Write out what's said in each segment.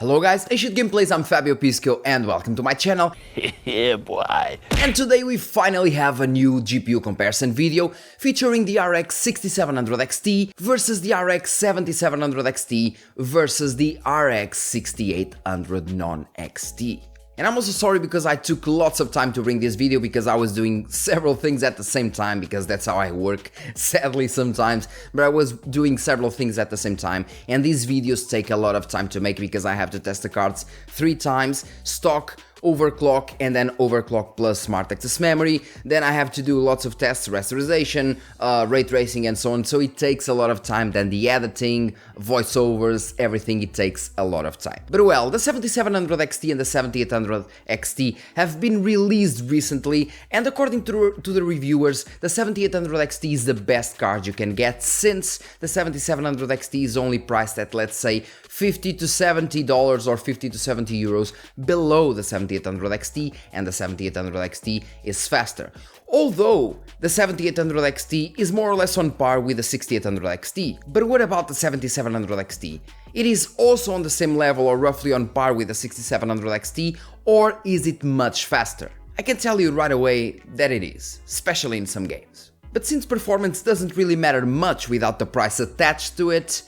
Hello guys, Ancient Gameplays, I'm Fabio Pisco and welcome to my channel. Yeah, boy. And today we finally have a new GPU comparison video featuring the RX 6700 XT versus the RX 7700 XT versus the RX 6800 non-XT. And I'm also sorry because I took lots of time to bring this video because I was doing several things at the same time because that's how I work, sadly sometimes, but I was doing several things at the same time and these videos take a lot of time to make because I have to test the cards 3 times, stock, overclock and then overclock plus smart access memory. Then I have to do lots of tests, rasterization, ray tracing and so on, so it takes a lot of time. Then the editing, voiceovers, everything, it takes a lot of time. But well, the 7700 XT and the 7800 XT have been released recently, and according to the reviewers, the 7800 XT is the best card you can get, since the 7700 XT is only priced at, let's say, $50 to $70 or 50 to 70 euros below the 7800 XT, and the 7800 XT is faster. Although the 7800 XT is more or less on par with the 6800 XT. But what about the 7700 XT? It is also on the same level or roughly on par with the 6700 XT, or is it much faster? I can tell you right away that it is, especially in some games. But since performance doesn't really matter much without the price attached to it,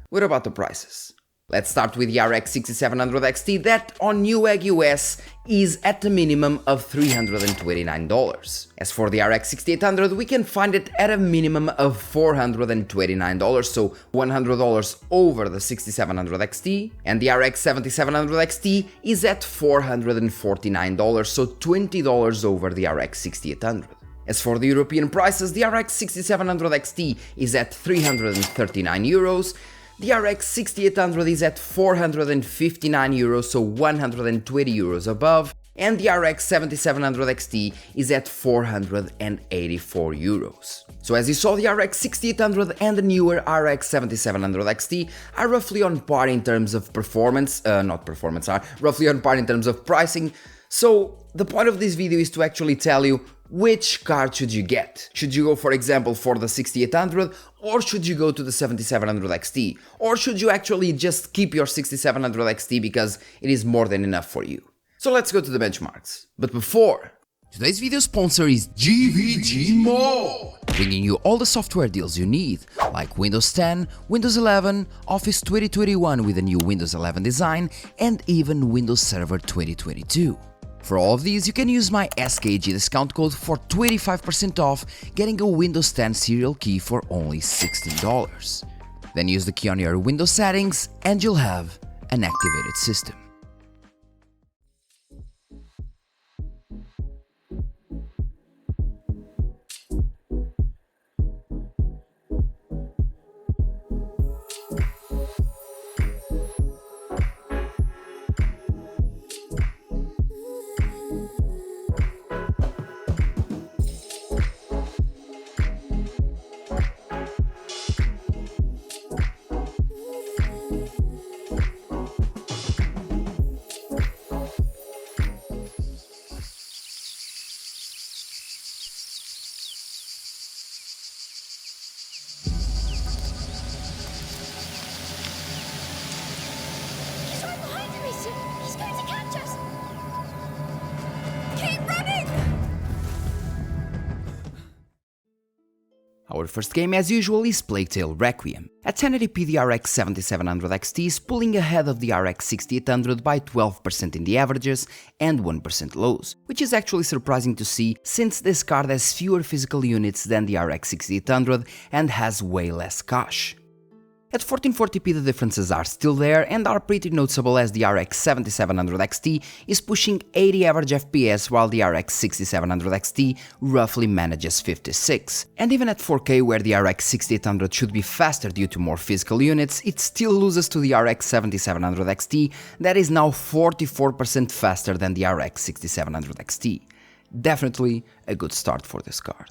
what about the prices? Let's start with the RX 6700 XT that on Newegg US is at the minimum of $329. As for the RX 6800, we can find it at a minimum of $429, so $100 over the 6700 XT, and the RX 7700 XT is at $449, so $20 over the RX 6800. As for the European prices, the RX 6700 XT is at €339, the RX 6800 is at €459, so €120 above, and the RX 7700 XT is at €484. So as you saw, the RX 6800 and the newer RX 7700 XT are roughly on par in terms of performance, roughly on par in terms of pricing. So the point of this video is to actually tell you which card should you get. Should you go, for example, for the 6800, or should you go to the 7700 XT? Or should you actually just keep your 6700 XT because it is more than enough for you? So let's go to the benchmarks. But before, today's video sponsor is GVG Mode, bringing you all the software deals you need, like Windows 10, Windows 11, Office 2021 with a new Windows 11 design, and even Windows Server 2022. For all of these, you can use my SKG discount code for 25% off, getting a Windows 10 serial key for only $16. Then use the key on your Windows settings and you'll have an activated system. He's going to catch us! Keep running! Our first game, as usual, is Plague Tale Requiem. At 1080p, the RX 7700 XT is pulling ahead of the RX 6800 by 12% in the averages and 1% lows, which is actually surprising to see since this card has fewer physical units than the RX 6800 and has way less cache. At 1440p the differences are still there and are pretty noticeable, as the RX 7700 XT is pushing 80 average FPS while the RX 6700 XT roughly manages 56. And even at 4K, where the RX 6800 should be faster due to more physical units, it still loses to the RX 7700 XT that is now 44% faster than the RX 6700 XT. Definitely a good start for this card.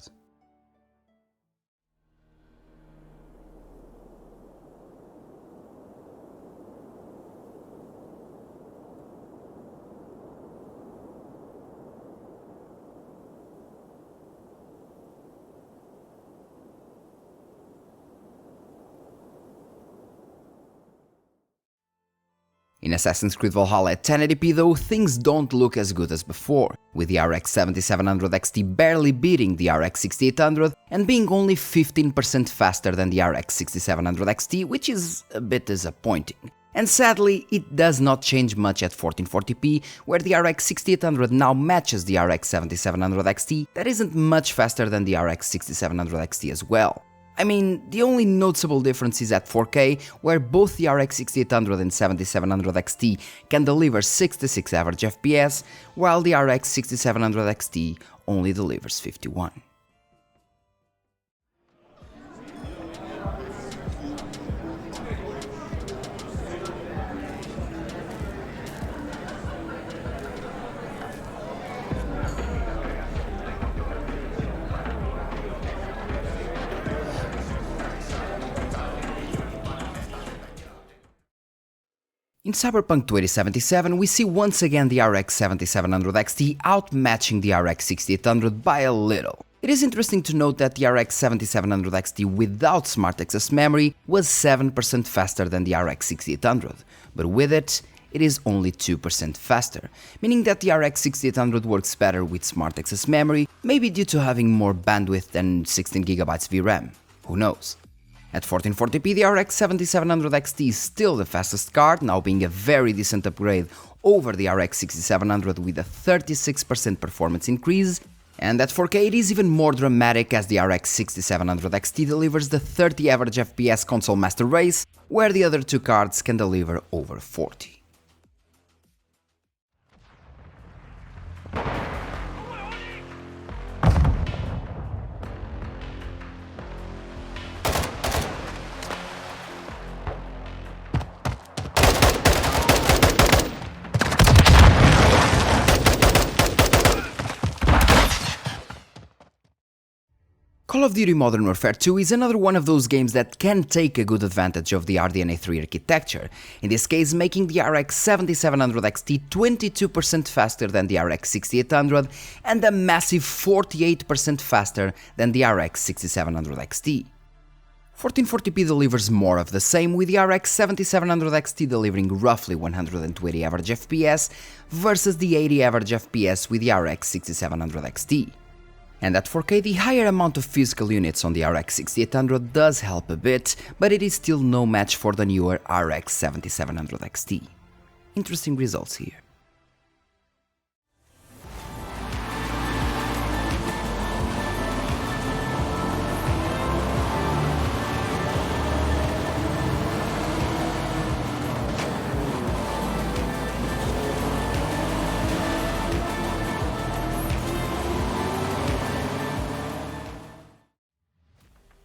In Assassin's Creed Valhalla at 1080p though, things don't look as good as before, with the RX 7700 XT barely beating the RX 6800 and being only 15% faster than the RX 6700 XT, which is a bit disappointing. And sadly, it does not change much at 1440p, where the RX 6800 now matches the RX 7700 XT that isn't much faster than the RX 6700 XT as well. I mean, the only noticeable difference is at 4K, where both the RX 6800 and 7700 XT can deliver 66 average FPS, while the RX 6700 XT only delivers 51. In Cyberpunk 2077, we see once again the RX 7700 XT outmatching the RX 6800 by a little. It is interesting to note that the RX 7700 XT without Smart Access memory was 7% faster than the RX 6800, but with it, it is only 2% faster, meaning that the RX 6800 works better with Smart Access memory, maybe due to having more bandwidth than 16GB VRAM, who knows. At 1440p, the RX 7700 XT is still the fastest card, now being a very decent upgrade over the RX 6700 with a 36% performance increase, and at 4K it is even more dramatic as the RX 6700 XT delivers the 30 average FPS console master race, where the other two cards can deliver over 40. Call of Duty Modern Warfare 2 is another one of those games that can take a good advantage of the RDNA 3 architecture, in this case making the RX 7700 XT 22% faster than the RX 6800 and a massive 48% faster than the RX 6700 XT. 1440p delivers more of the same, with the RX 7700 XT delivering roughly 120 average FPS versus the 80 average FPS with the RX 6700 XT. And at 4K, the higher amount of physical units on the RX 6800 does help a bit, but it is still no match for the newer RX 7700 XT. Interesting results here.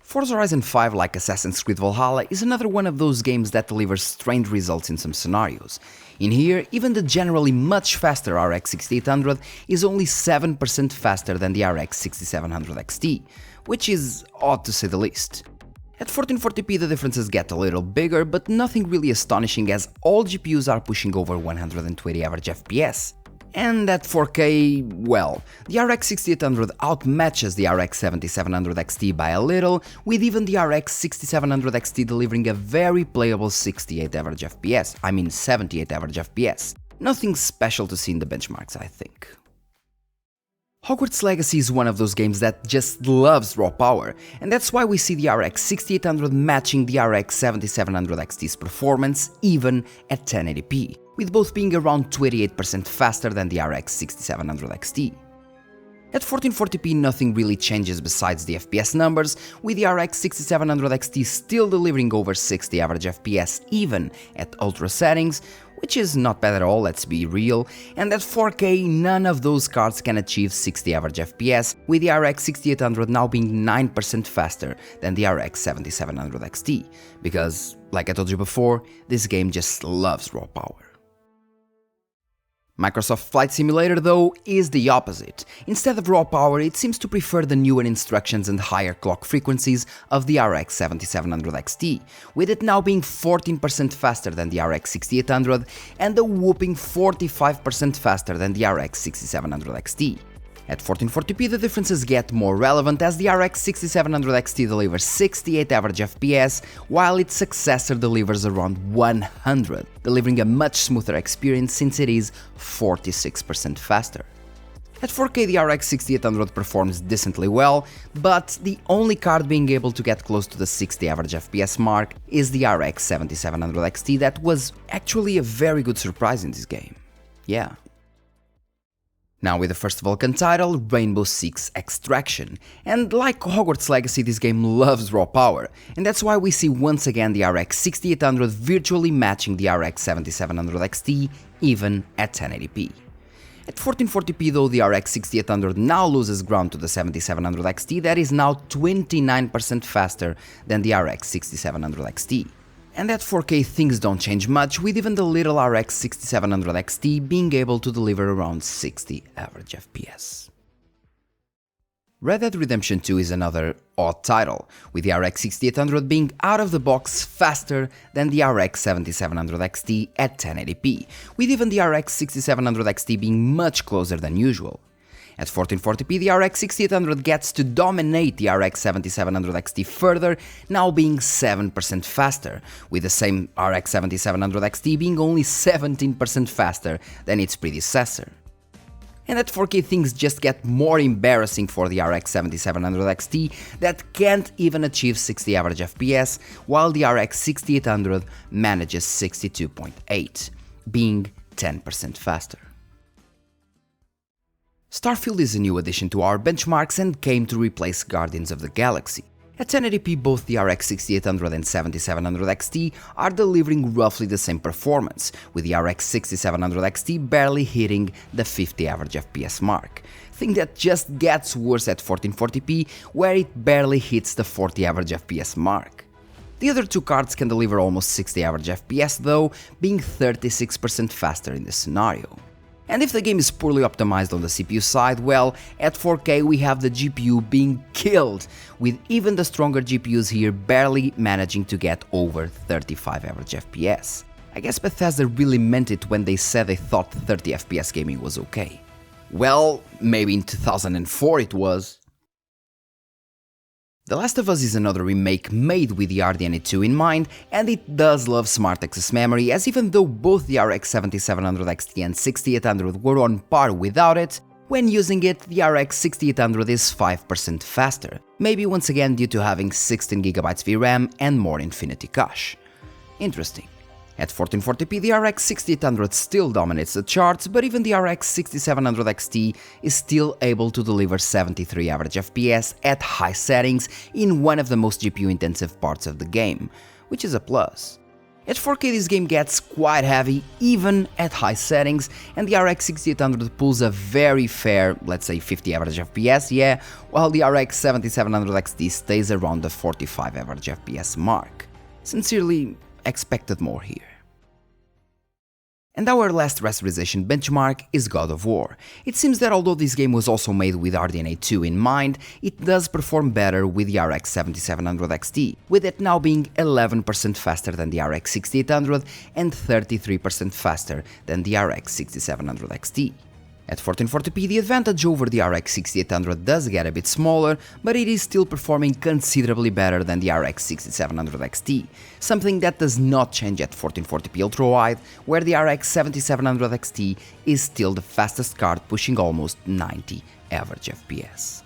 Forza Horizon 5, like Assassin's Creed Valhalla, is another one of those games that delivers strange results in some scenarios. In here, even the generally much faster RX 6800 is only 7% faster than the RX 6700 XT, which is odd to say the least. At 1440p the differences get a little bigger, but nothing really astonishing as all GPUs are pushing over 120 average FPS. And at 4K, well, the RX 6800 outmatches the RX 7700 XT by a little, with even the RX 6700 XT delivering a very playable 68 average FPS, I mean 78 average FPS. Nothing special to see in the benchmarks, I think. Hogwarts Legacy is one of those games that just loves raw power, and that's why we see the RX 6800 matching the RX 7700 XT's performance even at 1080p, with both being around 28% faster than the RX 6700 XT. At 1440p nothing really changes besides the FPS numbers, with the RX 6700 XT still delivering over 60 average FPS even at ultra settings, which is not bad at all, let's be real, and at 4K none of those cards can achieve 60 average FPS, with the RX 6800 now being 9% faster than the RX 7700 XT, because, like I told you before, this game just loves raw power. Microsoft Flight Simulator, though, is the opposite. Instead of raw power, it seems to prefer the newer instructions and higher clock frequencies of the RX 7700 XT, with it now being 14% faster than the RX 6800 and a whopping 45% faster than the RX 6700 XT. At 1440p the differences get more relevant as the RX 6700 XT delivers 68 average FPS, while its successor delivers around 100, delivering a much smoother experience since it is 46% faster. At 4K the RX 6800 performs decently well, but the only card being able to get close to the 60 average FPS mark is the RX 7700 XT that was actually a very good surprise in this game. Yeah. Now with the first Vulcan title, Rainbow Six Extraction, and like Hogwarts Legacy this game loves raw power, and that's why we see once again the RX 6800 virtually matching the RX 7700 XT even at 1080p. At 1440p though the RX 6800 now loses ground to the 7700 XT that is now 29% faster than the RX 6700 XT. And at 4K things don't change much, with even the little RX 6700 XT being able to deliver around 60 average FPS. Red Dead Redemption 2 is another odd title, with the RX 6800 being out of the box faster than the RX 7700 XT at 1080p, with even the RX 6700 XT being much closer than usual. At 1440p the RX 6800 gets to dominate the RX 7700 XT further, now being 7% faster, with the same RX 7700 XT being only 17% faster than its predecessor. And at 4K things just get more embarrassing for the RX 7700 XT that can't even achieve 60 average FPS, while the RX 6800 manages 62.8, being 10% faster. Starfield is a new addition to our benchmarks and came to replace Guardians of the Galaxy. At 1080p both the RX 6800 and 7700 XT are delivering roughly the same performance, with the RX 6700 XT barely hitting the 50 average FPS mark, thing that just gets worse at 1440p where it barely hits the 40 average FPS mark. The other two cards can deliver almost 60 average FPS though, being 36% faster in this scenario. And if the game is poorly optimized on the CPU side, well, at 4K we have the GPU being killed, with even the stronger GPUs here barely managing to get over 35 average FPS. I guess Bethesda really meant it when they said they thought 30 FPS gaming was okay. Well, maybe in 2004 it was. The Last of Us is another remake made with the RDNA 2 in mind, and it does love smart access memory, as even though both the RX 7700 XT and 6800 were on par without it, when using it the RX 6800 is 5% faster, maybe once again due to having 16GB VRAM and more Infinity Cache. Interesting. At 1440p the RX 6800 still dominates the charts, but even the RX 6700 XT is still able to deliver 73 average FPS at high settings in one of the most GPU intensive parts of the game, which is a plus. At 4K this game gets quite heavy even at high settings, and the RX 6800 pulls a very fair, let's say 50 average FPS, yeah, while the RX 7700 XT stays around the 45 average FPS mark. Sincerely, expected more here. And our last rasterization benchmark is God of War. It seems that although this game was also made with RDNA 2 in mind, it does perform better with the RX 7700 XT, with it now being 11% faster than the RX 6800 and 33% faster than the RX 6700 XT. At 1440p the advantage over the RX 6800 does get a bit smaller, but it is still performing considerably better than the RX 6700 XT, something that does not change at 1440p ultra-wide, where the RX 7700 XT is still the fastest card, pushing almost 90 average FPS.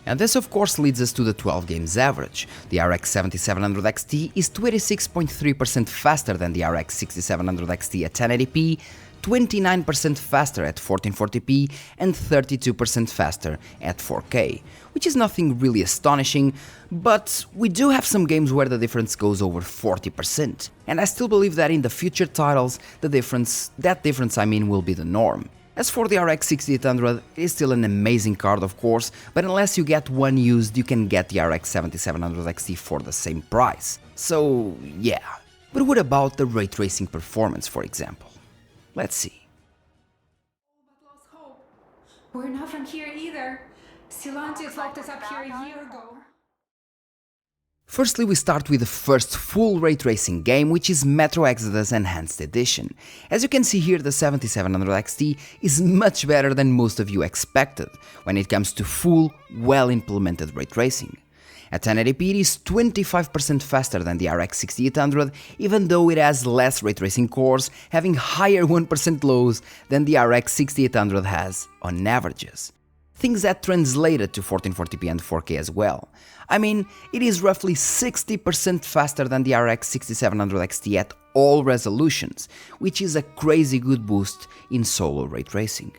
And this of course leads us to the 12 games average. The RX 7700 XT is 26.3% faster than the RX 6700 XT at 1080p, 29% faster at 1440p and 32% faster at 4K, which is nothing really astonishing, but we do have some games where the difference goes over 40%, and I still believe that in the future titles that difference will be the norm. As for the RX 6800, it is still an amazing card of course, but unless you get one used you can get the RX 7700 XT for the same price, so yeah. But what about the ray tracing performance, for example? Let's see. Lost hope. We're not from here either. Stellantis locked us up here a year ago. Firstly, we start with the first full ray tracing game, which is Metro Exodus Enhanced Edition. As you can see here, the 7700 XT is much better than most of you expected when it comes to full, well-implemented ray tracing. At 1080p, it is 25% faster than the RX 6800, even though it has less ray tracing cores, having higher 1% lows than the RX 6800 has on averages. Things that translated to 1440p and 4K as well. I mean, it is roughly 60% faster than the RX 6700 XT at all resolutions, which is a crazy good boost in solo ray tracing.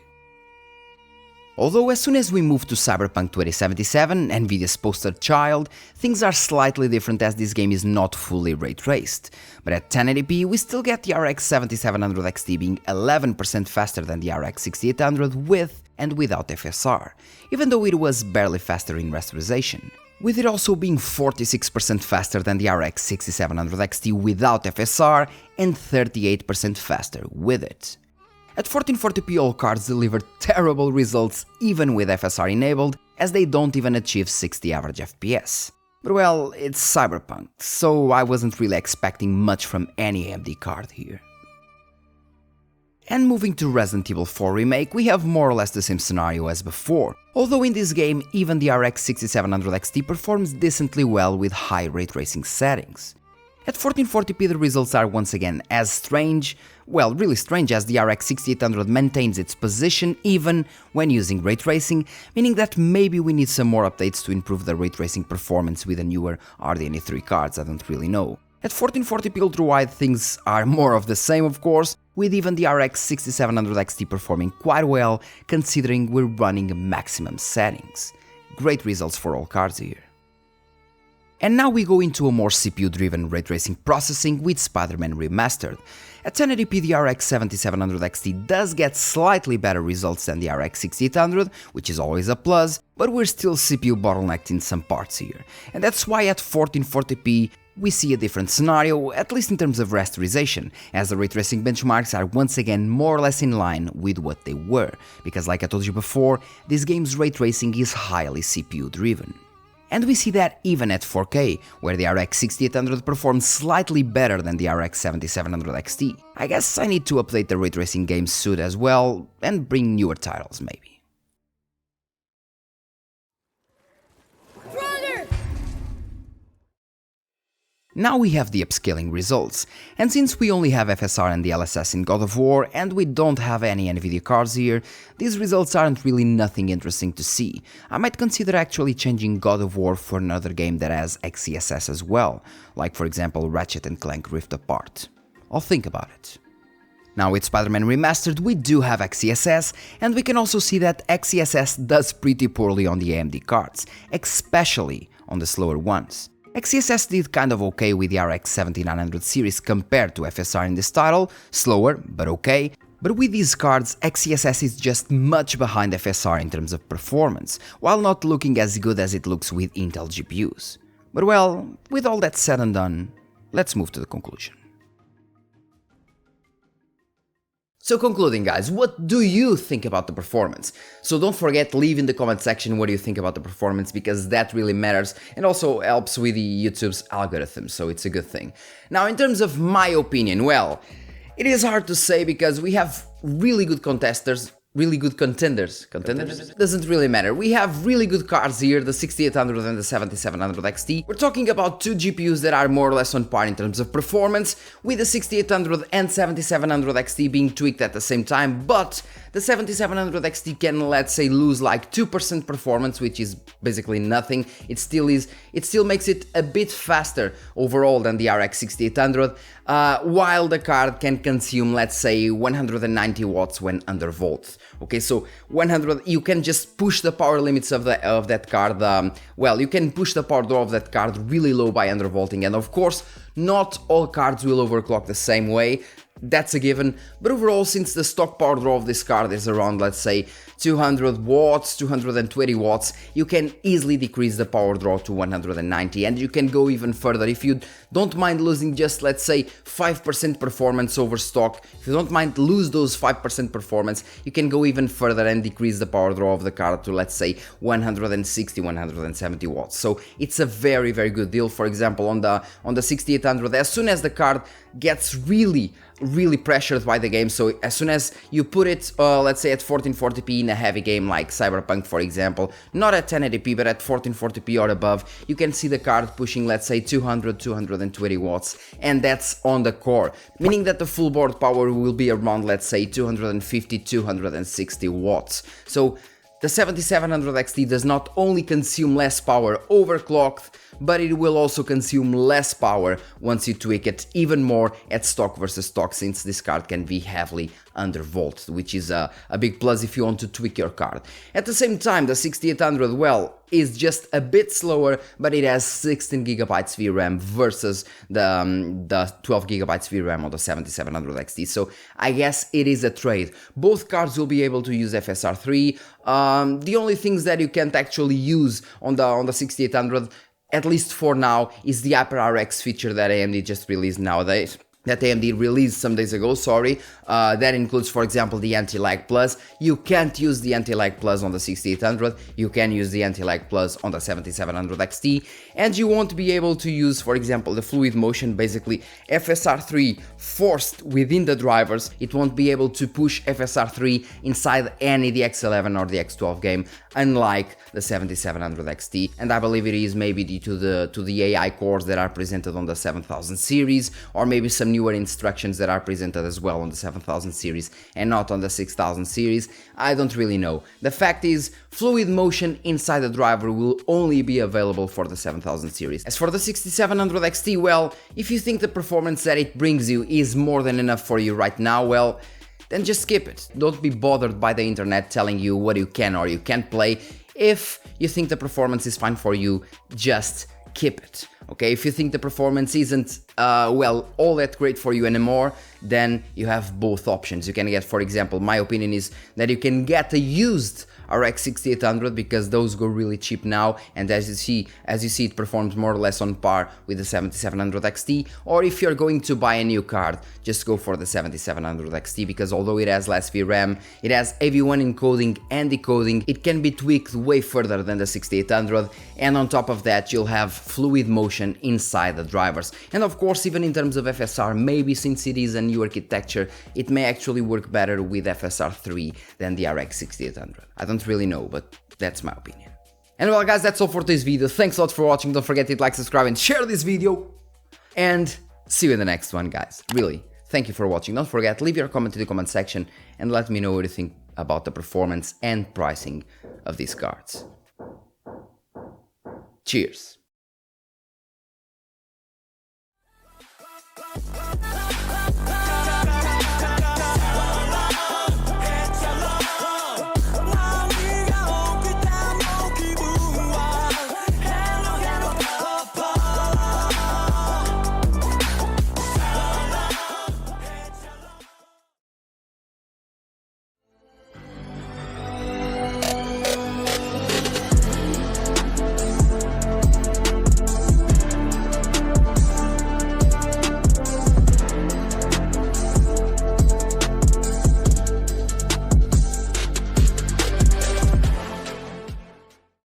Although as soon as we move to Cyberpunk 2077, Nvidia's poster child, things are slightly different as this game is not fully ray traced. But at 1080p we still get the RX 7700 XT being 11% faster than the RX 6800 with and without FSR, even though it was barely faster in rasterization, with it also being 46% faster than the RX 6700 XT without FSR and 38% faster with it. At 1440p all cards deliver terrible results even with FSR enabled, as they don't even achieve 60 average FPS. But well, it's Cyberpunk, so I wasn't really expecting much from any AMD card here. And moving to Resident Evil 4 Remake, we have more or less the same scenario as before, although in this game even the RX 6700 XT performs decently well with high ray tracing settings. At 1440p the results are once again as strange, well really strange, as the RX 6800 maintains its position even when using ray tracing, meaning that maybe we need some more updates to improve the ray tracing performance with the newer RDNA 3 cards, I don't really know. At 1440p ultra-wide things are more of the same of course, with even the RX 6700 XT performing quite well considering we're running maximum settings. Great results for all cards here. And now we go into a more CPU-driven ray tracing processing with Spider-Man Remastered. At 1080p the RX 7700 XT does get slightly better results than the RX 6800, which is always a plus, but we're still CPU bottlenecked in some parts here. And that's why at 1440p we see a different scenario, at least in terms of rasterization, as the ray tracing benchmarks are once again more or less in line with what they were, because like I told you before, this game's ray tracing is highly CPU-driven. And we see that even at 4K, where the RX 6800 performs slightly better than the RX 7700 XT. I guess I need to update the ray tracing game soon as well, and bring newer titles maybe. Brother! Now we have the upscaling results, and since we only have FSR and DLSS in God of War and we don't have any Nvidia cards here, these results aren't really nothing interesting to see. I might consider actually changing God of War for another game that has XeSS as well, like for example Ratchet & Clank Rift Apart. I'll think about it. Now with Spider-Man Remastered we do have XeSS, and we can also see that XeSS does pretty poorly on the AMD cards, especially on the slower ones. XeSS did kind of okay with the RX 7900 series compared to FSR in this title, slower but okay, but with these cards XeSS is just much behind FSR in terms of performance, while not looking as good as it looks with Intel GPUs. But well, with all that said and done, let's move to the conclusion. So concluding guys, what do you think about the performance? So don't forget, leave in the comment section what do you think about the performance, because that really matters and also helps with the YouTube's algorithm, so it's a good thing. Now in terms of my opinion, well, it is hard to say because we have really good contenders. Doesn't really matter. We have really good cards here, the 6800 and the 7700 XT. We're talking about two GPUs that are more or less on par in terms of performance, with the 6800 and 7700 XT being tweaked at the same time, but the 7700 XT can, let's say, lose like 2% performance, which is basically nothing. It still makes it a bit faster overall than the RX 6800, while the card can consume, let's say, 190 watts when undervolt. Okay, so 100, you can just push the power limits of that card, well, you can push the power draw of that card really low by undervolting, and of course, not all cards will overclock the same way. that's a given, but overall, since the stock power draw of this card is around, let's say, 200 watts, 220 watts, you can easily decrease the power draw to 190, and you can go even further. If you don't mind losing just, let's say, 5% performance over stock, if you don't mind lose those 5% performance, you can go even further and decrease the power draw of the card to, let's say, 160, 170 watts. So it's a very, very good deal. For example, on the 6800, as soon as the card gets really pressured by the game, so as soon as you put it, let's say at 1440p in a heavy game like Cyberpunk, for example, not at 1080p but at 1440p or above, you can see the card pushing, let's say, 200, 220 watts, and that's on the core, meaning that the full board power will be around, let's say, 250, 260 watts. So the 7700 XT does not only consume less power overclocked, but it will also consume less power once you tweak it even more at stock versus stock, since this card can be heavily undervolted, which is a big plus if you want to tweak your card. At the same time, the 6800, well, is just a bit slower, but it has 16GB VRAM versus the 12GB VRAM on the 7700 XT, so I guess it is a trade. Both cards will be able to use FSR 3. The only things that you can't actually use on the 6800, at least for now, is the HyperRX feature that AMD just released nowadays. That AMD released some days ago, that includes, for example, the Anti-Lag Plus. You can't use the Anti-Lag Plus on the 6800, you can use the Anti-Lag Plus on the 7700 XT, and you won't be able to use, for example, the Fluid Motion, basically FSR 3 forced within the drivers. It won't be able to push FSR 3 inside any the X11 or the X12 game, unlike the 7700 XT, and I believe it is maybe due to the AI cores that are presented on the 7000 series, or maybe some newer instructions that are presented as well on the 7000 series and not on the 6000 series. I don't really know. The fact is, Fluid Motion inside the driver will only be available for the 7000 series. As for the 6700 XT, well, if you think the performance that it brings you is more than enough for you right now, well, then just skip it. Don't be bothered by the internet telling you what you can or you can't play. If you think the performance is fine for you, just keep it. Okay, if you think the performance isn't, well, all that great for you anymore, then you have both options. You can get, for example, my opinion is that you can get a used RX 6800 because those go really cheap now, and as you see it performs more or less on par with the 7700 XT. Or if you're going to buy a new card, just go for the 7700 XT, because although it has less VRAM, it has AV1 encoding and decoding, it can be tweaked way further than the 6800, and on top of that you'll have Fluid Motion inside the drivers. And of course, even in terms of FSR, maybe since it is a new architecture, it may actually work better with FSR 3 than the RX 6800. I don't really know, but that's my opinion. And well guys, that's all for this video. Thanks a lot for watching. Don't forget to like, subscribe and share this video, and see you in the next one, guys. Really, thank you for watching. Don't forget, leave your comment in the comment section and let me know what you think about the performance and pricing of these cards. Cheers.